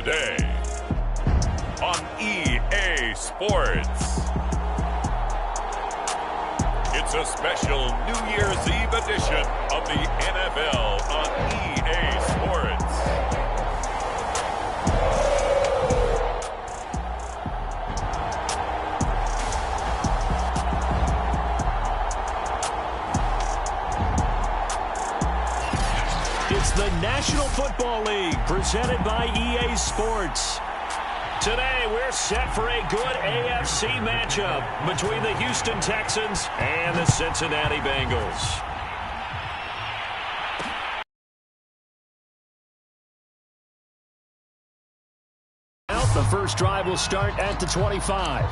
today on EA Sports. It's a special New Year's Eve edition of the NFL on EA Sports. It's the National Football League presented by EA Sports. Today, we're set for a good AFC matchup between the Houston Texans and the Cincinnati Bengals. The first drive will start at the 25.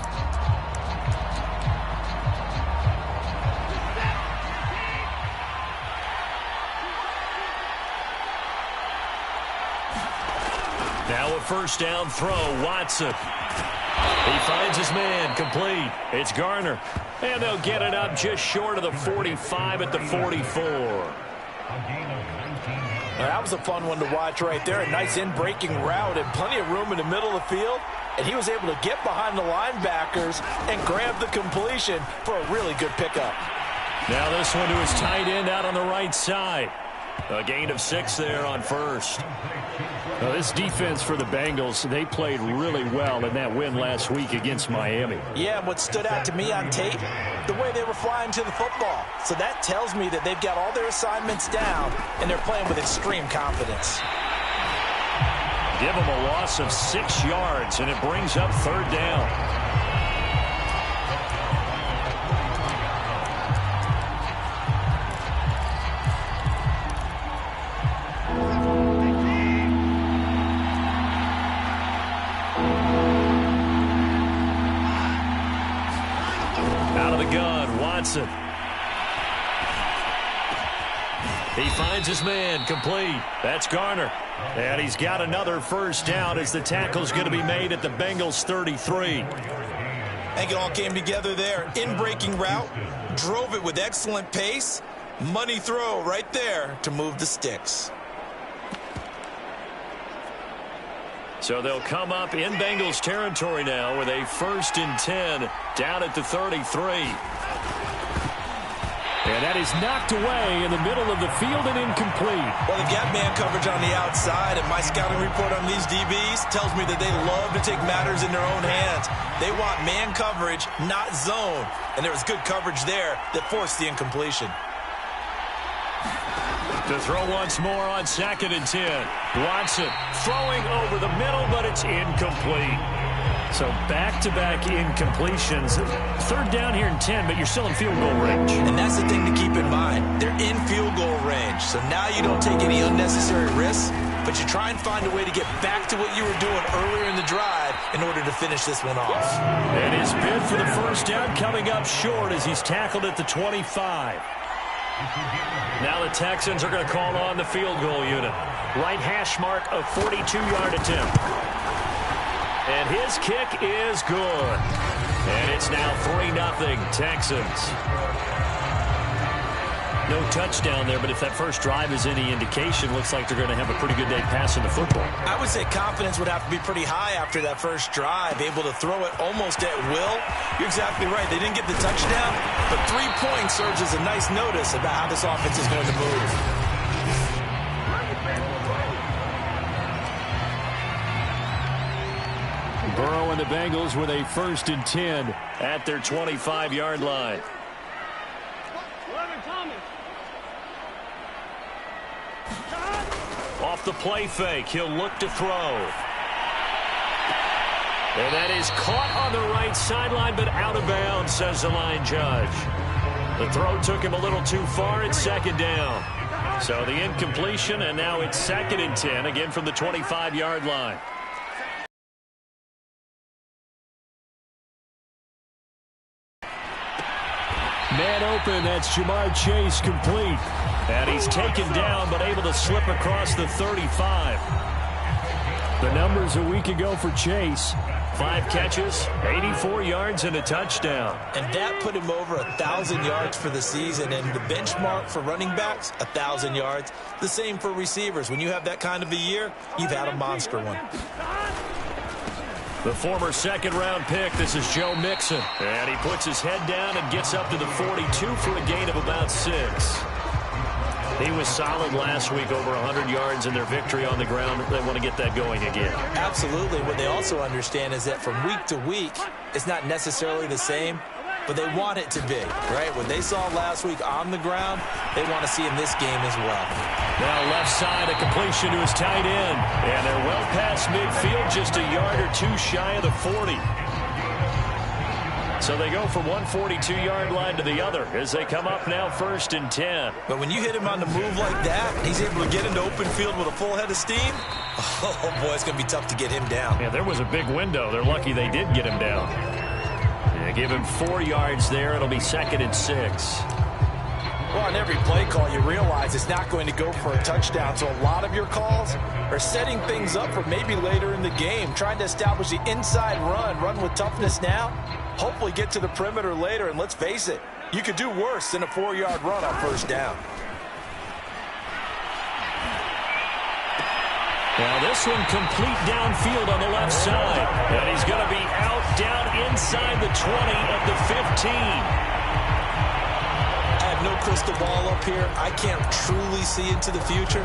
Now a first down throw, Watson. He finds his man, complete. It's Garner. And they'll get it up just short of the 45 at the 44. That was a fun one to watch right there. A nice in-breaking route and plenty of room in the middle of the field. And he was able to get behind the linebackers and grab the completion for a really good pickup. Now this one to his tight end out on the right side. A gain of 6 there on first. Now this defense for the Bengals, they played really well in that win last week against Miami. Yeah, and what stood out to me on tape, the way they were flying to the football. So that tells me that they've got all their assignments down, and they're playing with extreme confidence. Give them a loss of 6 yards, and it brings up third down. Watson. He finds his man, complete. That's Garner. And he's got another first down as the tackle's going to be made at the Bengals 33. I think it all came together there. In-breaking route, drove it with excellent pace. Money throw right there to move the sticks. So they'll come up in Bengals territory now with a 1st and 10 down at the 33. And that is knocked away in the middle of the field and incomplete. Well, they've got man coverage on the outside, and my scouting report on these DBs tells me that they love to take matters in their own hands. They want man coverage, not zone. And there was good coverage there that forced the incompletion. To throw once more on 2nd and 10. Watson throwing over the middle, but it's incomplete. So back-to-back incompletions. 3rd down here and 10, but you're still in field goal range. And that's the thing to keep in mind. They're in field goal range. So now you don't take any unnecessary risks, but you try and find a way to get back to what you were doing earlier in the drive in order to finish this one off. And his bid for the first down coming up short as he's tackled at the 25. Now the Texans are going to call on the field goal unit. Right hash mark of 42-yard attempt. And his kick is good. And it's now 3-0 Texans. No touchdown there, but if that first drive is any indication, looks like they're going to have a pretty good day passing the football. I would say confidence would have to be pretty high after that first drive, able to throw it almost at will. You're exactly right. They didn't get the touchdown, but 3 points serves as a nice notice about how this offense is going to move. Burrow and the Bengals with a 1st and 10 at their 25-yard line. Off the play fake, he'll look to throw. And that is caught on the right sideline, but out of bounds, says the line judge. The throw took him a little too far. It's 2nd down. So the incompletion, and now it's 2nd and 10, again from the 25-yard line. Man open, that's Jamar Chase, complete. And he's taken down, but able to slip across the 35. The numbers a week ago for Chase. 5 catches, 84 yards, and a touchdown. And that put him over 1,000 yards for the season. And the benchmark for running backs, 1,000 yards. The same for receivers. When you have that kind of a year, you've had a monster one. The former second-round pick, this is Joe Mixon. And he puts his head down and gets up to the 42 for a gain of about 6. He was solid last week, over 100 yards in their victory on the ground. They want to get that going again. Absolutely. What they also understand is that from week to week, it's not necessarily the same, but they want it to be, right? What they saw last week on the ground, they want to see in this game as well. Now left side, a completion to his tight end. And they're well past midfield, just a yard or two shy of the 40. So they go from one 42-yard line to the other as they come up now 1st and 10. But when you hit him on the move like that, he's able to get into open field with a full head of steam. Oh, boy, it's going to be tough to get him down. Yeah, there was a big window. They're lucky they did get him down. Yeah, give him 4 yards there. It'll be 2nd and 6. Well, on every play call, you realize it's not going to go for a touchdown. So a lot of your calls are setting things up for maybe later in the game, trying to establish the inside run with toughness now. Hopefully get to the perimeter later, and let's face it, you could do worse than a 4-yard run on 1st down. Now this one complete downfield on the left side. And he's going to be out down inside the 20 of the 15. No crystal ball up here. I can't truly see into the future.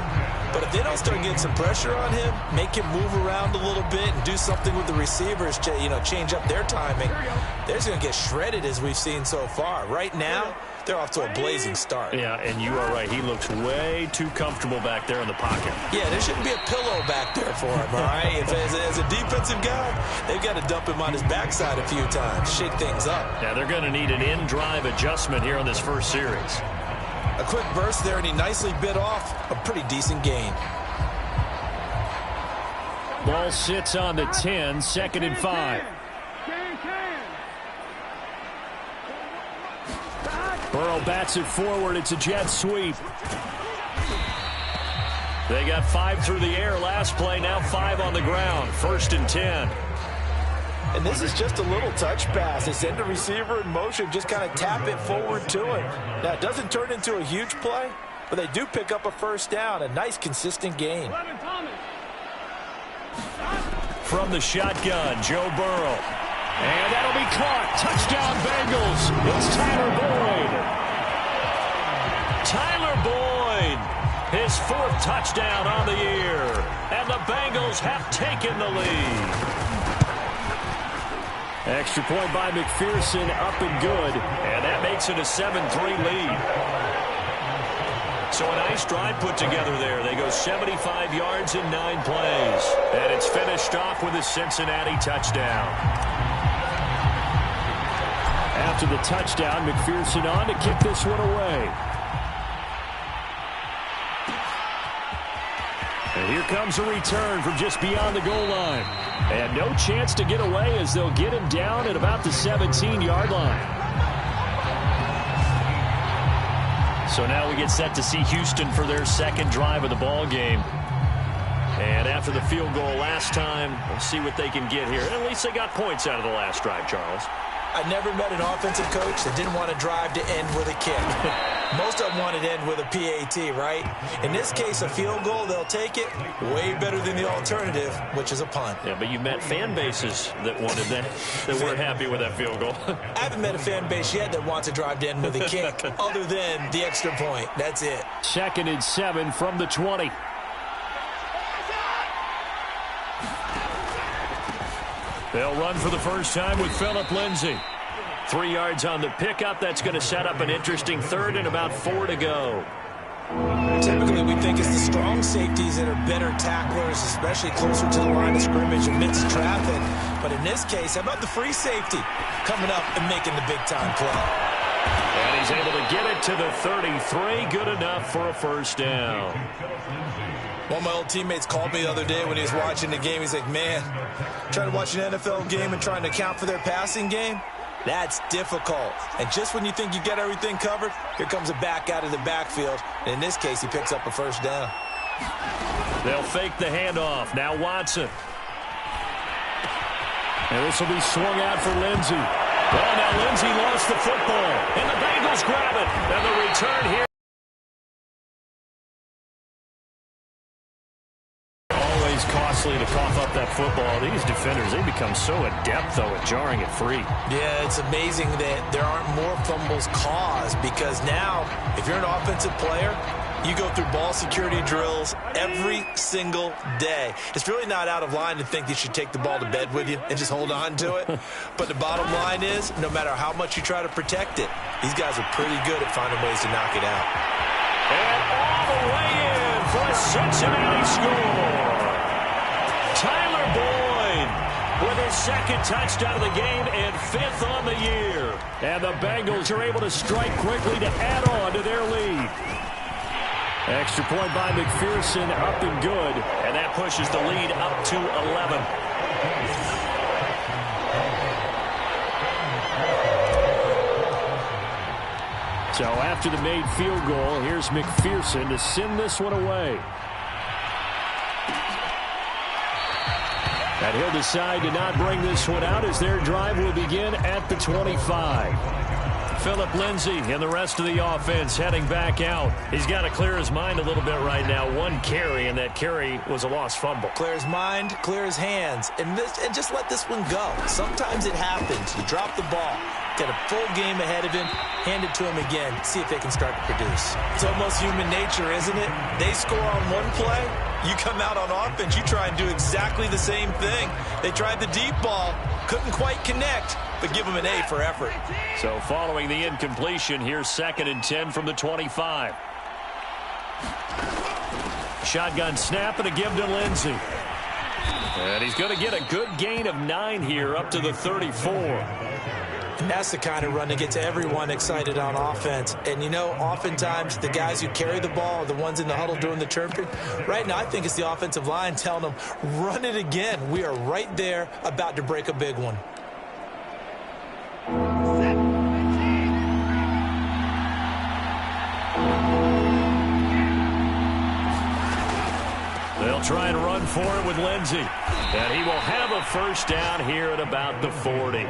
But if they don't start getting some pressure on him, make him move around a little bit and do something with the receivers, change up their timing, they're just going to get shredded as we've seen so far. Right now, they're off to a blazing start. Yeah, and you are right. He looks way too comfortable back there in the pocket. Yeah, there shouldn't be a pillow back there for him, all right? As a defensive guy, they've got to dump him on his backside a few times, shake things up. Yeah, they're going to need an in-drive adjustment here on this first series. A quick burst there, and he nicely bit off a pretty decent gain. Ball sits on the 10, 2nd and 5. Burrow bats it forward. It's a jet sweep. They got 5 through the air last play, now 5 on the ground. 1st and 10. And this is just a little touch pass. They send the receiver in motion, just kind of tap it forward to him. Now, it doesn't turn into a huge play, but they do pick up a 1st down. A nice, consistent gain. From the shotgun, Joe Burrow. And that'll be caught. Touchdown, Bengals. It's Tyler Boyd. Tyler Boyd, his 4th touchdown on the year. And the Bengals have taken the lead. Extra point by McPherson, up and good. And that makes it a 7-3 lead. So a nice drive put together there. They go 75 yards in 9 plays. And it's finished off with a Cincinnati touchdown. After the touchdown, McPherson on to kick this one away. And here comes a return from just beyond the goal line. And no chance to get away as they'll get him down at about the 17-yard line. So now we get set to see Houston for their 2nd drive of the ball game. And after the field goal last time, we'll see what they can get here. At least they got points out of the last drive, Charles. I never met an offensive coach that didn't want to drive to end with a kick. Most of them wanted to end with a PAT, right? In this case, a field goal, they'll take it. Way better than the alternative, which is a punt. Yeah, but you've met fan bases that wanted that weren't happy with that field goal. I haven't met a fan base yet that wants to drive to end with a kick, other than the extra point. That's it. 2nd and 7 from the 20. They'll run for the first time with Phillip Lindsay. 3 yards on the pickup. That's going to set up an interesting 3rd and about 4 to go. Typically, we think it's the strong safeties that are better tacklers, especially closer to the line of scrimmage amidst traffic. But in this case, how about the free safety coming up and making the big-time play? And he's able to get it to the 33. Good enough for a 1st down. One of my old teammates called me the other day when he was watching the game. He's like, man, trying to watch an NFL game and trying to account for their passing game, that's difficult. And just when you think you get everything covered, here comes a back out of the backfield. And in this case, he picks up a 1st down. They'll fake the handoff. Now Watson. And this will be swung out for Lindsey. Well, now Lindsey lost the football, and the Bengals grab it. And the return here. Always costly to cough up that football. These defenders, they become so adept, though, at jarring it free. Yeah, it's amazing that there aren't more fumbles caused, because now, if you're an offensive player, you go through ball security drills every single day. It's really not out of line to think you should take the ball to bed with you and just hold on to it. But the bottom line is, no matter how much you try to protect it, these guys are pretty good at finding ways to knock it out. And all the way in for a Cincinnati score. Tyler Boyd with his second touchdown of the game and 5th on the year. And the Bengals are able to strike quickly to add on to their lead. Extra point by McPherson, up and good. And that pushes the lead up to 11. So after the made field goal, here's McPherson to send this one away. And he'll decide to not bring this one out as their drive will begin at the 25. Phillip Lindsay and the rest of the offense heading back out. He's got to clear his mind a little bit right now. One carry, and that carry was a lost fumble. Clear his mind, clear his hands, and just let this one go. Sometimes it happens. You drop the ball, get a full game ahead of him, hand it to him again, see if they can start to produce. It's almost human nature, isn't it? They score on one play, you come out on offense, you try and do exactly the same thing. They tried the deep ball, couldn't quite connect, but give them an A for effort. So following the incompletion, here's 2nd and 10 from the 25. Shotgun snap and a give to Lindsey. And he's going to get a good gain of 9 here up to the 34. And that's the kind of run that gets everyone excited on offense. And, you know, oftentimes the guys who carry the ball are the ones in the huddle doing the chirping. Right now, I think it's the offensive line telling them, run it again. We are right there about to break a big one. They'll try and run for it with Lindsey. And he will have a first down here at about the 40.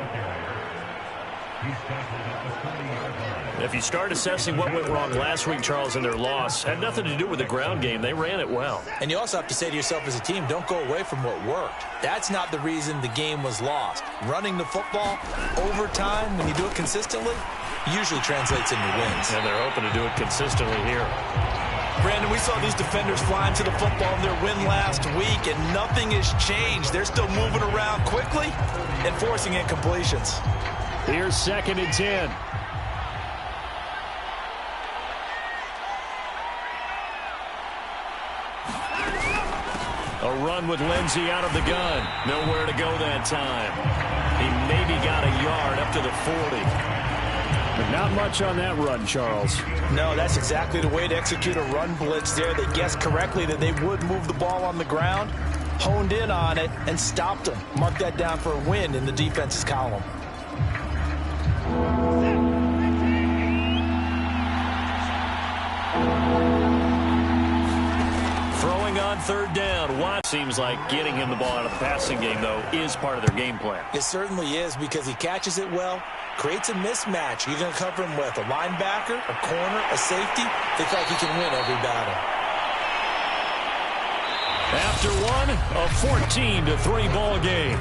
If you start assessing what went wrong last week, Charles, in their loss, had nothing to do with the ground game. They ran it well. And you also have to say to yourself as a team, don't go away from what worked. That's not the reason the game was lost. Running the football over time, when you do it consistently, usually translates into wins. And they're hoping to do it consistently here. Brandon, we saw these defenders flying to the football in their win last week, and nothing has changed. They're still moving around quickly and forcing incompletions. Here's 2nd and 10. A run with Lindsey out of the gun. Nowhere to go that time. He maybe got a yard up to the 40. But not much on that run, Charles. No, that's exactly the way to execute a run blitz there. They guessed correctly that they would move the ball on the ground, honed in on it, and stopped them. Mark that down for a win in the defense's column. Throwing on 3rd down. Watt seems like getting him the ball out of the passing game, though, is part of their game plan. It certainly is, because he catches it well, creates a mismatch. You're going to cover him with a linebacker, a corner, a safety. They feel like he can win every battle. After one, a 14-3 ball game.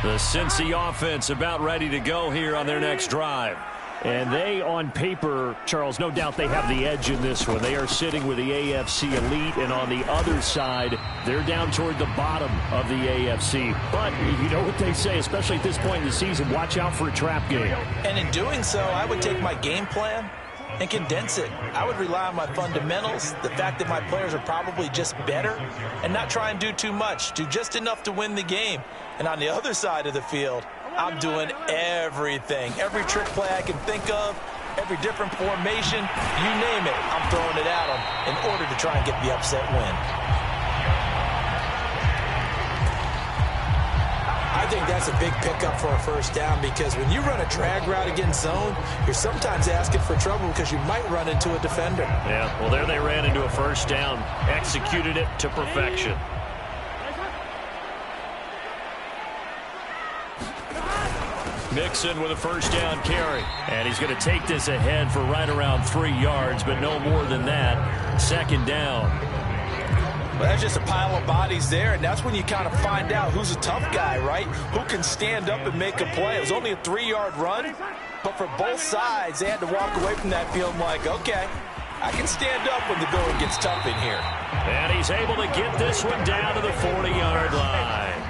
The Cincy offense about ready to go here on their next drive. And they, on paper, Charles, no doubt they have the edge in this one. They are sitting with the AFC elite, and on the other side, they're down toward the bottom of the AFC. But you know what they say, especially at this point in the season, watch out for a trap game. And in doing so, I would take my game plan and condense it. I would rely on my fundamentals, the fact that my players are probably just better, and not try and do too much, do just enough to win the game. And on the other side of the field, I'm doing everything. Every trick play I can think of, every different formation, you name it, I'm throwing it at them in order to try and get the upset win. I think that's a big pickup for a first down, because when you run a drag route against zone, you're sometimes asking for trouble because you might run into a defender. Yeah, well, there they ran into a first down, executed it to perfection. Mixon with a first down carry. And he's going to take this ahead for right around 3 yards, but no more than that. Second down. Well, that's just a pile of bodies there, and that's when you kind of find out who's a tough guy, right? Who can stand up and make a play. It was only a 3-yard run, but for both sides, they had to walk away from that feeling like, okay, I can stand up when the going gets tough in here. And he's able to get this one down to the 40-yard line.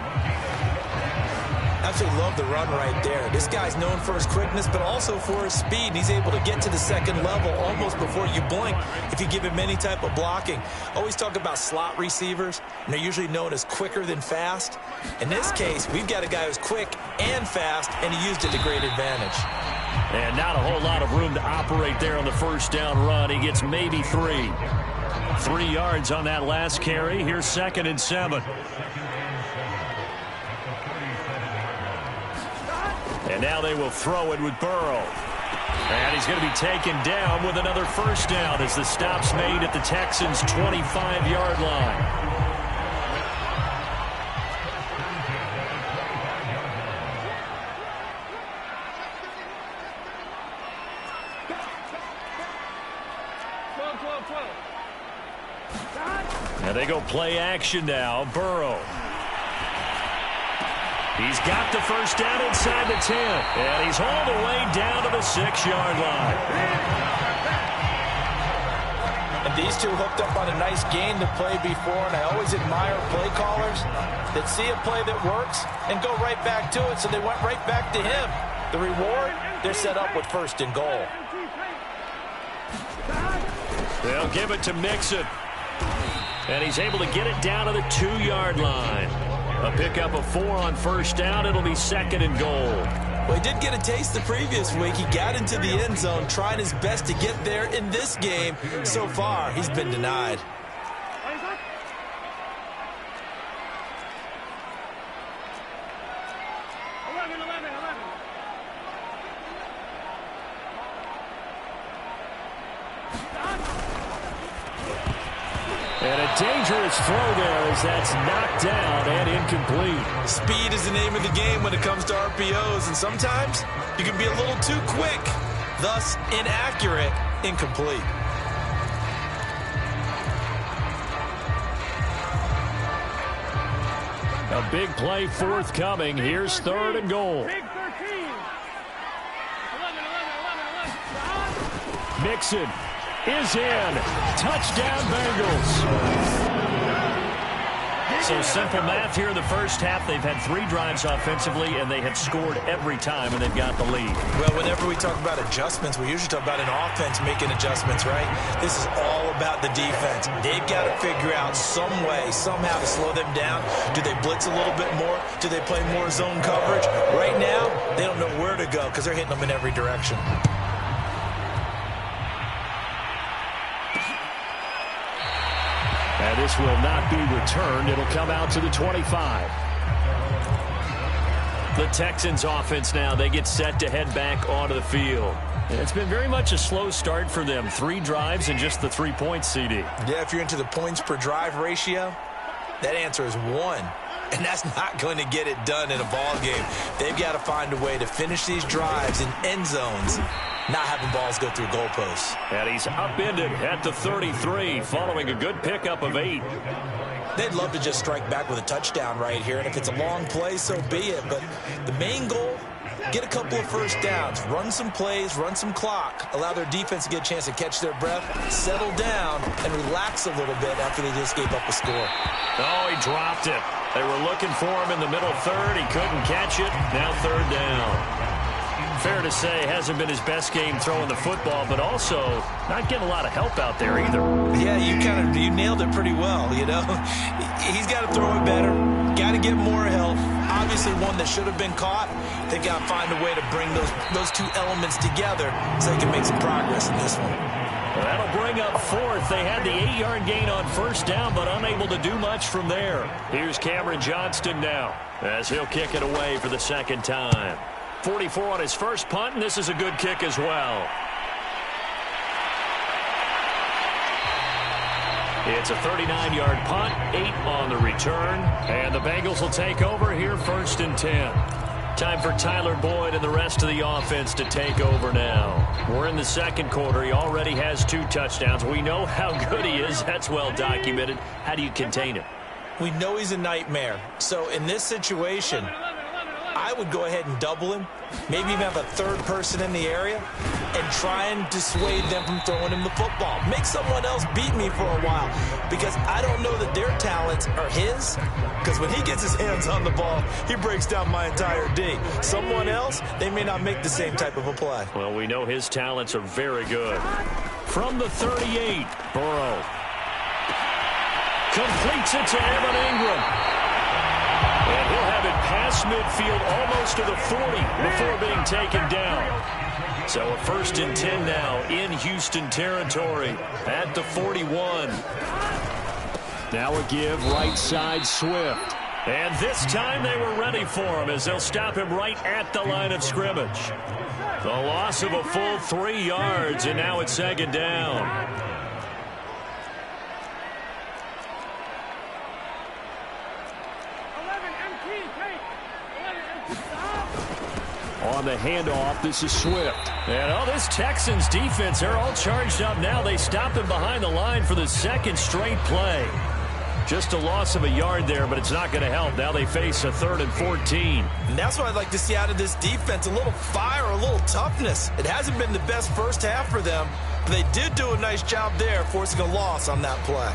Absolutely love the run right there. This guy's known for his quickness, but also for his speed. And he's able to get to the second level almost before you blink if you give him any type of blocking. Always talk about slot receivers, and they're usually known as quicker than fast. In this case, we've got a guy who's quick and fast, and he used it to great advantage. And not a whole lot of room to operate there on the first down run. He gets maybe 3. 3 yards on that last carry. Here's 2nd and 7. And now they will throw it with Burrow. And he's going to be taken down with another first down as the stop's made at the Texans' 25-yard line. And they go play action now. Burrow. He's got the first down inside the 10. And he's all the way down to the 6-yard line. And these two hooked up on a nice gain to play before, and I always admire play callers that see a play that works and go right back to it, so they went right back to him. The reward, they're set up with 1st and goal. They'll give it to Mixon. And he's able to get it down to the 2-yard line. A pickup of 4 on first down. It'll be 2nd and goal. Well, he did get a taste the previous week. He got into the end zone, trying his best to get there in this game. So far, he's been denied. And a dangerous throw there as that's knocked down and incomplete. Speed is the name of the game when it comes to RPOs, and sometimes you can be a little too quick, thus inaccurate, incomplete. A big play forthcoming. Here's 3rd and goal. Mixon is in. Touchdown, Bengals. So simple math here in the first half. They've had 3 drives offensively, and they have scored every time, and they've got the lead. Well, whenever we talk about adjustments, we usually talk about an offense making adjustments, right? This is all about the defense. They've got to figure out some way, somehow to slow them down. Do they blitz a little bit more? Do they play more zone coverage? Right now, they don't know where to go because they're hitting them in every direction. And this will not be returned. It'll come out to the 25. The Texans offense now, they get set to head back onto the field. And it's been very much a slow start for them. 3 drives and just the 3 points, CD. Yeah, if you're into the points per drive ratio, that answer is 1. And that's not going to get it done in a ball game. They've got to find a way to finish these drives in end zones, not having balls go through goalposts. And he's upended at the 33 following a good pickup of 8. They'd love to just strike back with a touchdown right here, and if it's a long play, so be it. But the main goal, get a couple of first downs, run some plays, run some clock, allow their defense to get a chance to catch their breath, settle down, and relax a little bit after they just gave up a score. Oh, he dropped it. They were looking for him in the middle third. He couldn't catch it. Now 3rd down. Fair to say, hasn't been his best game throwing the football, but also not getting a lot of help out there either. Yeah, you nailed it pretty well, you know. He's got to throw it better, got to get more help. Obviously one that should have been caught. They've got to find a way to bring those 2 elements together so they can make some progress in this one. That'll bring up fourth. They had the 8-yard gain on first down, but unable to do much from there. Here's Cameron Johnston now, as he'll kick it away for the second time. 44 on his first punt, and this is a good kick as well. It's a 39-yard punt, 8 on the return, and the Bengals will take over here, 1st and 10. Time for Tyler Boyd and the rest of the offense to take over now. We're in the second quarter. He already has 2 touchdowns. We know how good he is. That's well documented. How do you contain him? We know he's a nightmare. So in this situation, I would go ahead and double him, maybe even have a third person in the area, and try and dissuade them from throwing him the football. Make someone else beat me for a while, because I don't know that their talents are his, because when he gets his hands on the ball, he breaks down my entire D. Someone else, they may not make the same type of a play. Well, we know his talents are very good. From the 38, Burrow completes it to Evan Ingram. And he'll have it past midfield, almost to the 40 before being taken down. So a 1st and 10 now in Houston territory at the 41. Now a give right side Swift. And this time they were ready for him as they'll stop him right at the line of scrimmage. The loss of a full 3 yards, and now it's 2nd down. On the handoff, this is Swift. And, this Texans defense, they're all charged up now. They stop him behind the line for the 2nd straight play. Just a loss of a yard there, but it's not going to help. Now they face a 3rd and 14. And that's what I'd like to see out of this defense, a little fire, a little toughness. It hasn't been the best first half for them, but they did do a nice job there, forcing a loss on that play.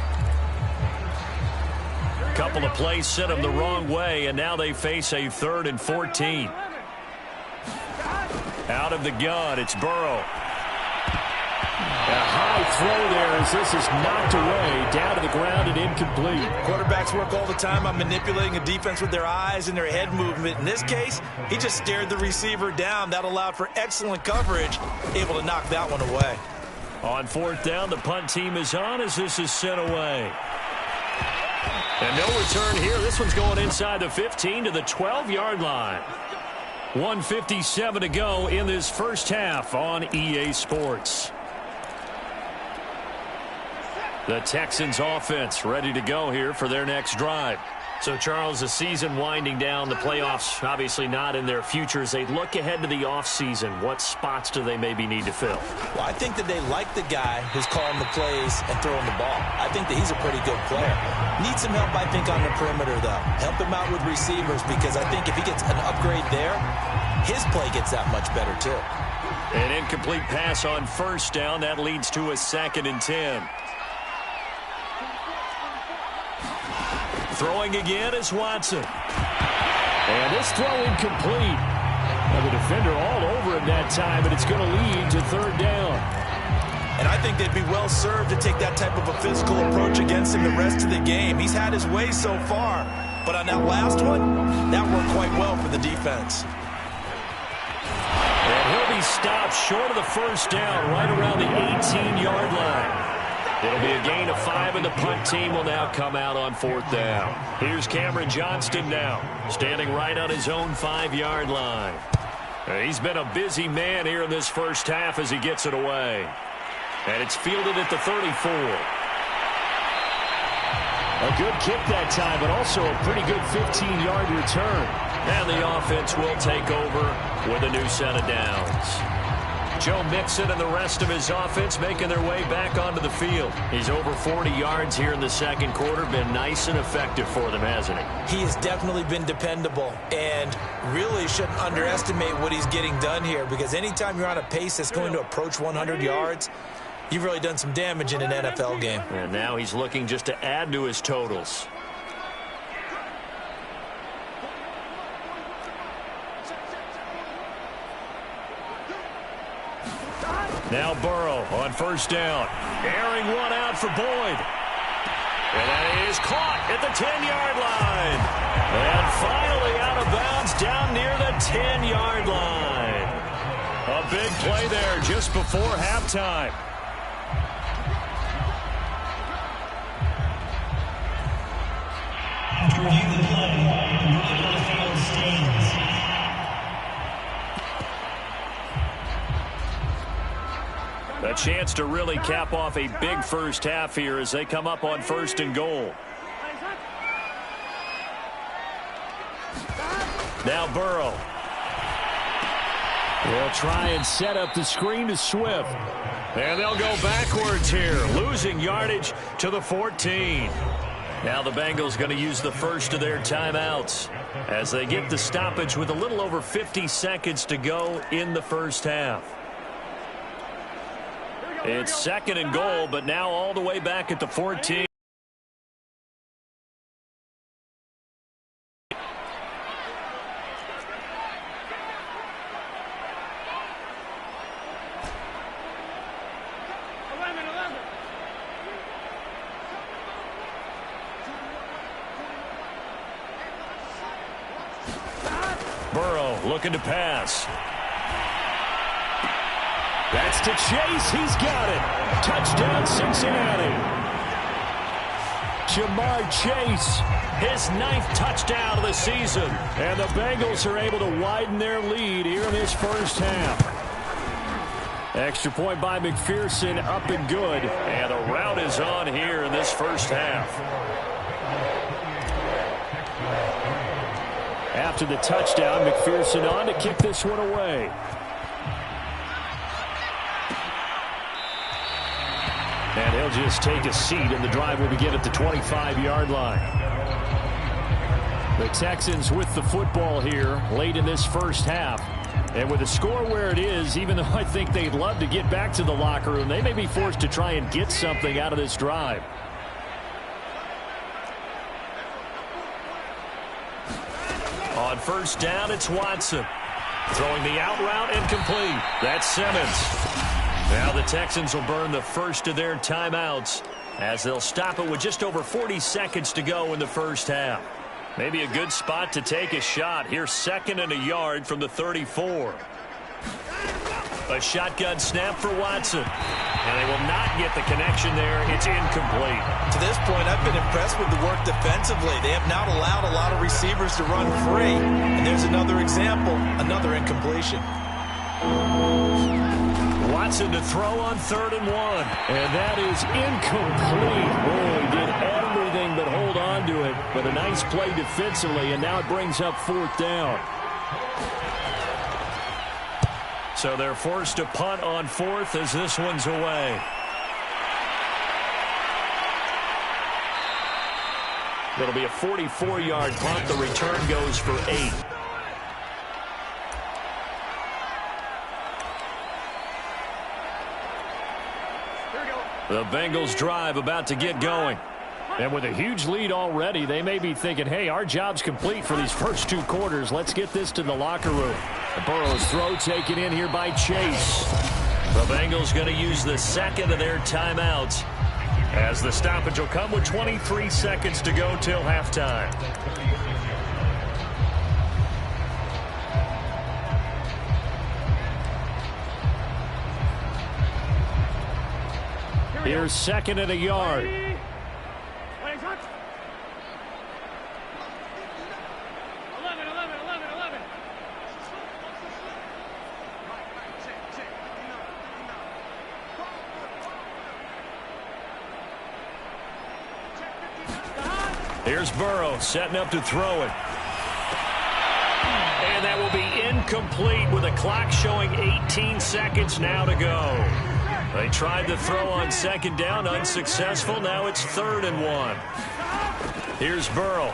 A couple of plays sent them the wrong way, and now they face a 3rd and 14. Out of the gun, it's Burrow. A high throw there as this is knocked away, down to the ground and incomplete. Quarterbacks work all the time on manipulating a defense with their eyes and their head movement. In this case, he just stared the receiver down. That allowed for excellent coverage, able to knock that one away. On 4th down, the punt team is on as this is sent away. And no return here. This one's going inside the 15 to the 12-yard line. 1:57 to go in this first half on EA Sports. The Texans offense ready to go here for their next drive. So, Charles, the season winding down, the playoffs obviously not in their futures. They look ahead to the offseason. What spots do they maybe need to fill? Well, I think that they like the guy who's calling the plays and throwing the ball. I think that he's a pretty good player. Needs some help, I think, on the perimeter, though. Help him out with receivers, because I think if he gets an upgrade there, his play gets that much better, too. An incomplete pass on 1st down. That leads to a 2nd and 10. Throwing again is Watson. And this throw incomplete. Now the defender all over him that time, but it's going to lead to 3rd down. And I think they'd be well served to take that type of a physical approach against him the rest of the game. He's had his way so far, but on that last one, that worked quite well for the defense. And he'll be stopped short of the 1st down, right around the 18-yard line. It'll be a gain of 5, and the punt team will now come out on 4th down. Here's Cameron Johnston now, standing right on his own 5-yard line. He's been a busy man here in this first half as he gets it away. And it's fielded at the 34. A good kick that time, but also a pretty good 15-yard return. And the offense will take over with a new set of downs. Joe Mixon and the rest of his offense making their way back onto the field. He's over 40 yards here in the second quarter. Been nice and effective for them, hasn't he? He has definitely been dependable, and really shouldn't underestimate what he's getting done here, because anytime you're on a pace that's going to approach 100 yards, you've really done some damage in an NFL game. And now he's looking just to add to his totals. Now Burrow on 1st down. Airing one out for Boyd. And that is caught at the 10-yard line. And finally out of bounds down near the 10-yard line. A big play there just before halftime. A chance to really cap off a big first half here as they come up on 1st and goal. Now Burrow. They'll try and set up the screen to Swift. And they'll go backwards here, losing yardage to the 14. Now the Bengals going to use the first of their timeouts as they get the stoppage with a little over 50 seconds to go in the first half. It's 2nd and goal, but now all the way back at the 14. Burrow looking to pass. That's to Chase. He's got it. Touchdown, Cincinnati. Jamar Chase, his 9th touchdown of the season. And the Bengals are able to widen their lead here in this first half. Extra point by McPherson, up and good. And the route is on here in this first half. After the touchdown, McPherson on to kick this one away. And he'll just take a seat, and the drive will begin at the 25-yard line. The Texans with the football here late in this first half. And with the score where it is, even though I think they'd love to get back to the locker room, they may be forced to try and get something out of this drive. On 1st down, it's Watson. Throwing the out route incomplete. That's Simmons. Now the Texans will burn the first of their timeouts as they'll stop it with just over 40 seconds to go in the first half. Maybe a good spot to take a shot. Here's 2nd and a yard from the 34. A shotgun snap for Watson. And they will not get the connection there. It's incomplete. To this point, I've been impressed with the work defensively. They have not allowed a lot of receivers to run free. And there's another example, another incompletion. Watson to throw on 3rd and 1. And that is incomplete. Boy, he did everything but hold on to it. But a nice play defensively, and now it brings up 4th down. So they're forced to punt on 4th as this one's away. It'll be a 44-yard punt. The return goes for 8. The Bengals drive about to get going. And with a huge lead already, they may be thinking, hey, our job's complete for these first 2 quarters. Let's get this to the locker room. Burrow's throw taken in here by Chase. The Bengals going to use the 2nd of their timeouts as the stoppage will come with 23 seconds to go till halftime. Here's 2nd and a yard. Here's Burrow setting up to throw it. And that will be incomplete with a clock showing 18 seconds now to go. They tried to throw on 2nd down, unsuccessful. Now it's 3rd and 1. Here's Burrow.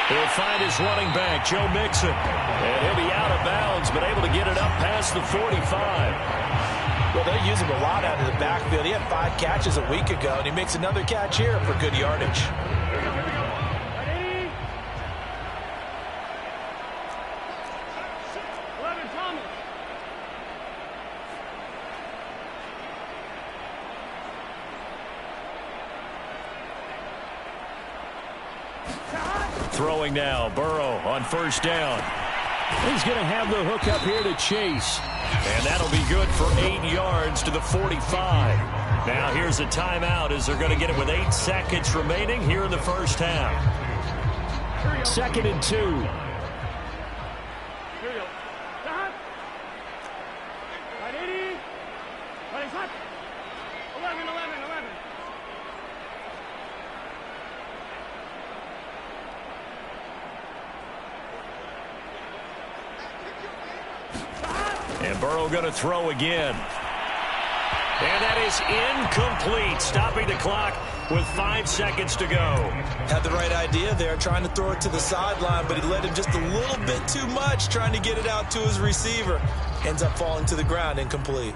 He'll find his running back, Joe Mixon. And he'll be out of bounds, but able to get it up past the 45. Well, they use him a lot out of the backfield. He had 5 catches a week ago, and he makes another catch here for good yardage. Throwing now, Burrow on 1st down. He's going to have the hook up here to Chase. And that'll be good for 8 yards to the 45. Now here's a timeout as they're going to get it with 8 seconds remaining here in the first half. 2nd and 2. And Burrow going to throw again. And that is incomplete, stopping the clock with 5 seconds to go. Had the right idea there, trying to throw it to the sideline, but he led him just a little bit too much, trying to get it out to his receiver. Ends up falling to the ground, incomplete.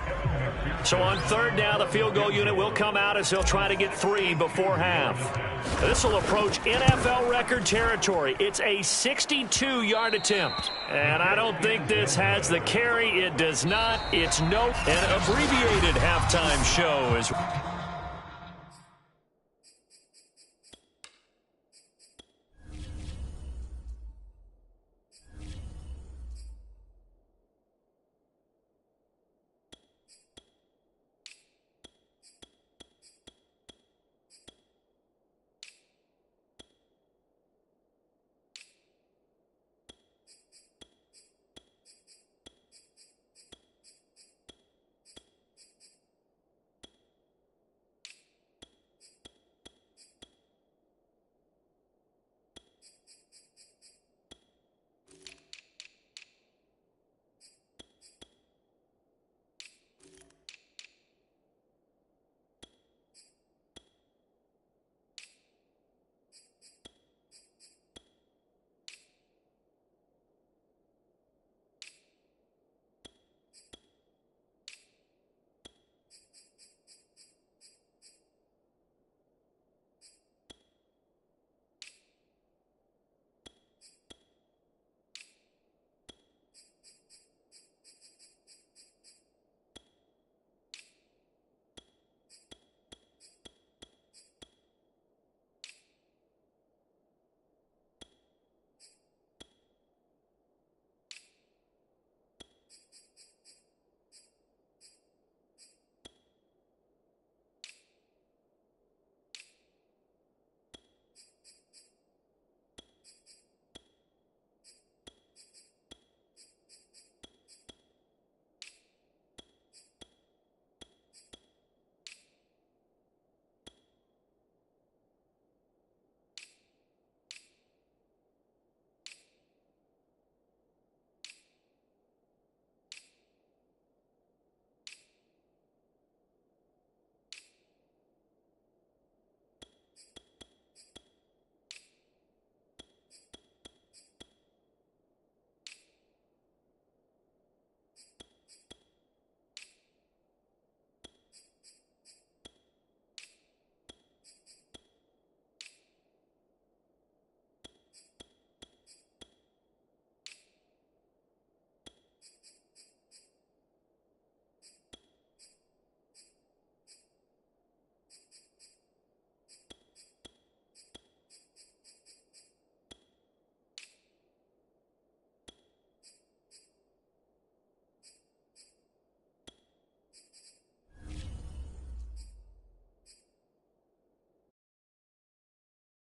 So on 3rd down, the field goal unit will come out as they'll try to get 3 before half. This will approach NFL record territory. It's a 62-yard attempt. And I don't think this has the carry. It does not. It's no. An abbreviated halftime show is